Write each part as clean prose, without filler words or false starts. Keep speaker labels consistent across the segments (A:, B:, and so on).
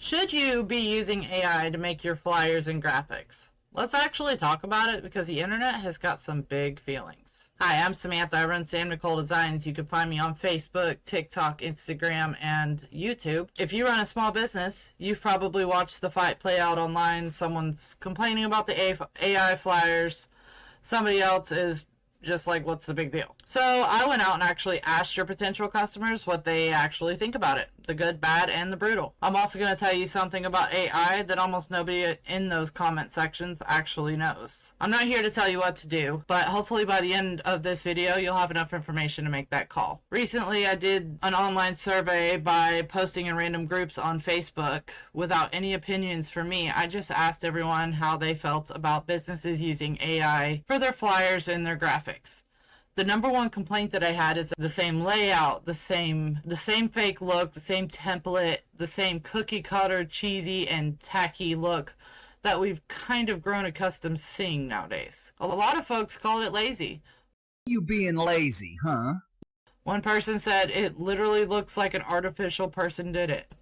A: Should you be using AI to make your flyers and graphics? Let's actually talk about it because the internet has got some big feelings. Hi, I'm Samantha. I run Sam Nicole Designs. You can find me on Facebook, TikTok, Instagram, and YouTube. If you run a small business, you've probably watched the fight play out online. Someone's complaining about the AI flyers. Somebody else is just like, what's the big deal? So I went out and actually asked your potential customers what they actually think about it. The good, bad, and the brutal. I'm also going to tell you something about AI that almost nobody in those comment sections actually knows. I'm not here to tell you what to do, but hopefully by the end of this video, you'll have enough information to make that call. Recently, I did an online survey by posting in random groups on Facebook without any opinions from me. I just asked everyone how they felt about businesses using AI for their flyers and their graphics. The number one complaint that I had is the same layout, the same fake look, the same template, the same cookie cutter, cheesy, and tacky look that we've kind of grown accustomed to seeing nowadays. A lot of folks called it lazy.
B: You being lazy, huh?
A: One person said it literally looks like an artificial person did it.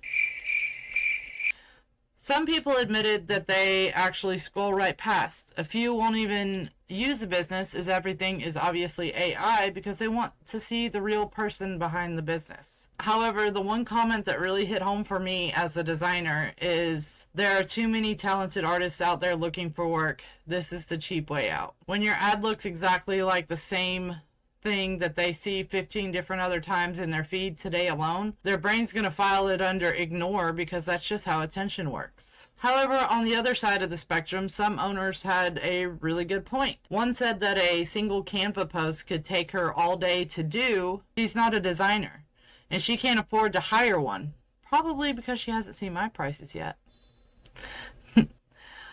A: Some people admitted that they actually scroll right past. A few won't even use a business as everything is obviously AI because they want to see the real person behind the business. However, the one comment that really hit home for me as a designer is there are too many talented artists out there looking for work. This is the cheap way out. When your ad looks exactly like the same thing that they see 15 different other times in their feed today alone, their brain's going to file it under ignore because that's just how attention works. However, on the other side of the spectrum, some owners had a really good point. One said that a single Canva post could take her all day to do. She's not a designer, and she can't afford to hire one, probably because she hasn't seen my prices yet.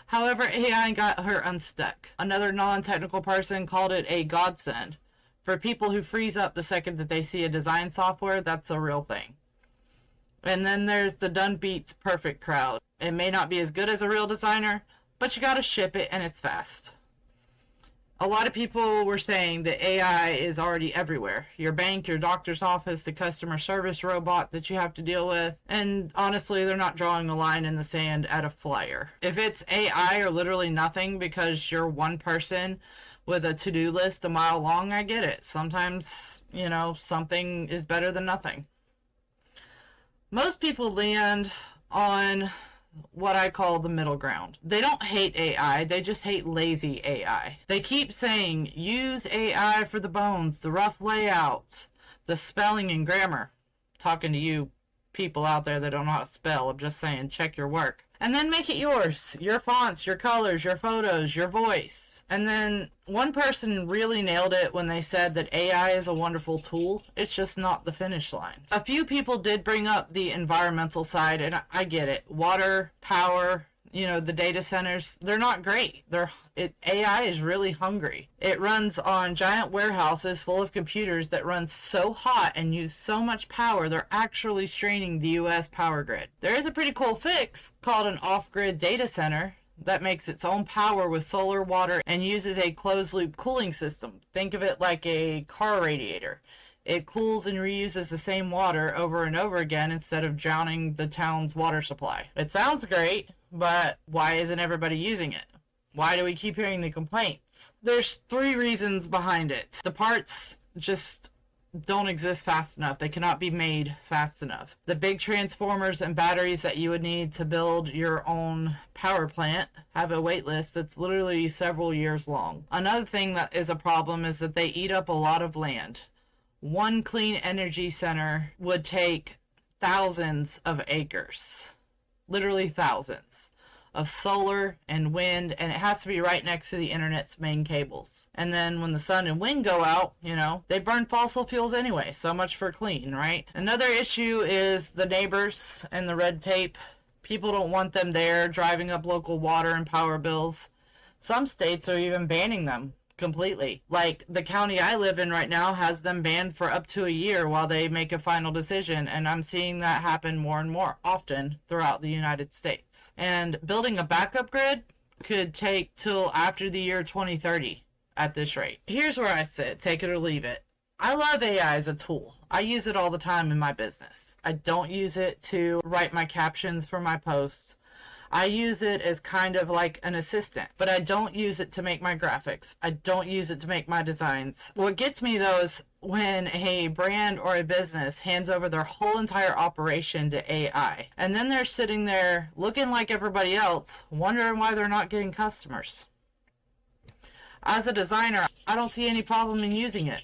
A: However, AI got her unstuck. Another non-technical person called it a godsend. For people who freeze up the second that they see a design software, that's a real thing. And then there's the done beats perfect crowd. It may not be as good as a real designer, but you gotta ship it and it's fast. A lot of people were saying that AI is already everywhere. Your bank, your doctor's office, the customer service robot that you have to deal with. And honestly, they're not drawing a line in the sand at a flyer. If it's AI or literally nothing because you're one person with a to-do list a mile long, I get it. Sometimes, something is better than nothing. Most people land on what I call the middle ground. They don't hate AI, they just hate lazy AI. They keep saying, use AI for the bones, the rough layouts, the spelling and grammar. Talking to you people out there that don't know how to spell, I'm just saying, check your work. And then make it yours. Your fonts, your colors, your photos, your voice. And then one person really nailed it when they said that AI is a wonderful tool. It's just not the finish line. A few people did bring up the environmental side, and I get it. Water, power, the data centers, they're not great. AI is really hungry. It runs on giant warehouses full of computers that run so hot and use so much power, they're actually straining the US power grid. There is a pretty cool fix called an off-grid data center that makes its own power with solar, water, and uses a closed-loop cooling system. Think of it like a car radiator. It cools and reuses the same water over and over again instead of drowning the town's water supply. It sounds great, but why isn't everybody using it? Why do we keep hearing the complaints? There's 3 reasons behind it. The parts just don't exist fast enough. They cannot be made fast enough. The big transformers and batteries that you would need to build your own power plant have a wait list that's literally several years long. Another thing that is a problem is that they eat up a lot of land. One clean energy center would take thousands of acres, literally thousands, of solar and wind, and it has to be right next to the internet's main cables. And then when the sun and wind go out, they burn fossil fuels anyway. So much for clean, right? Another issue is the neighbors and the red tape. People don't want them there driving up local water and power bills. Some states are even banning them completely. Like the county I live in right now has them banned for up to a year while they make a final decision, and I'm seeing that happen more and more often throughout the United States. And building a backup grid could take till after the year 2030 at this rate. Here's where I sit, take it or leave it. I love AI as a tool. I use it all the time in my business. I don't use it to write my captions for my posts. I use it as kind of like an assistant, but I don't use it to make my graphics. I don't use it to make my designs. What gets me though is when a brand or a business hands over their whole entire operation to AI, and then they're sitting there looking like everybody else, wondering why they're not getting customers. As a designer, I don't see any problem in using it,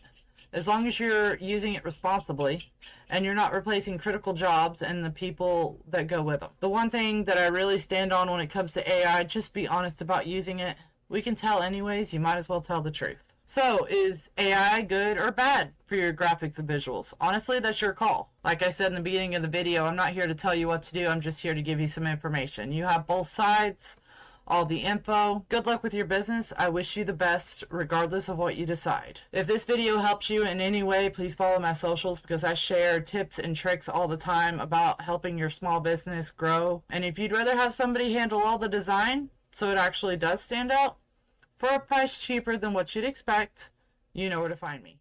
A: as long as you're using it responsibly and you're not replacing critical jobs and the people that go with them. The one thing that I really stand on when it comes to AI, just be honest about using it. We can tell anyways, you might as well tell the truth. So, is AI good or bad for your graphics and visuals? Honestly, that's your call. Like I said in the beginning of the video, I'm not here to tell you what to do, I'm just here to give you some information. You have both sides, all the info. Good luck with your business. I wish you the best regardless of what you decide. If this video helps you in any way, please follow my socials because I share tips and tricks all the time about helping your small business grow. And if you'd rather have somebody handle all the design so it actually does stand out for a price cheaper than what you'd expect, you know where to find me.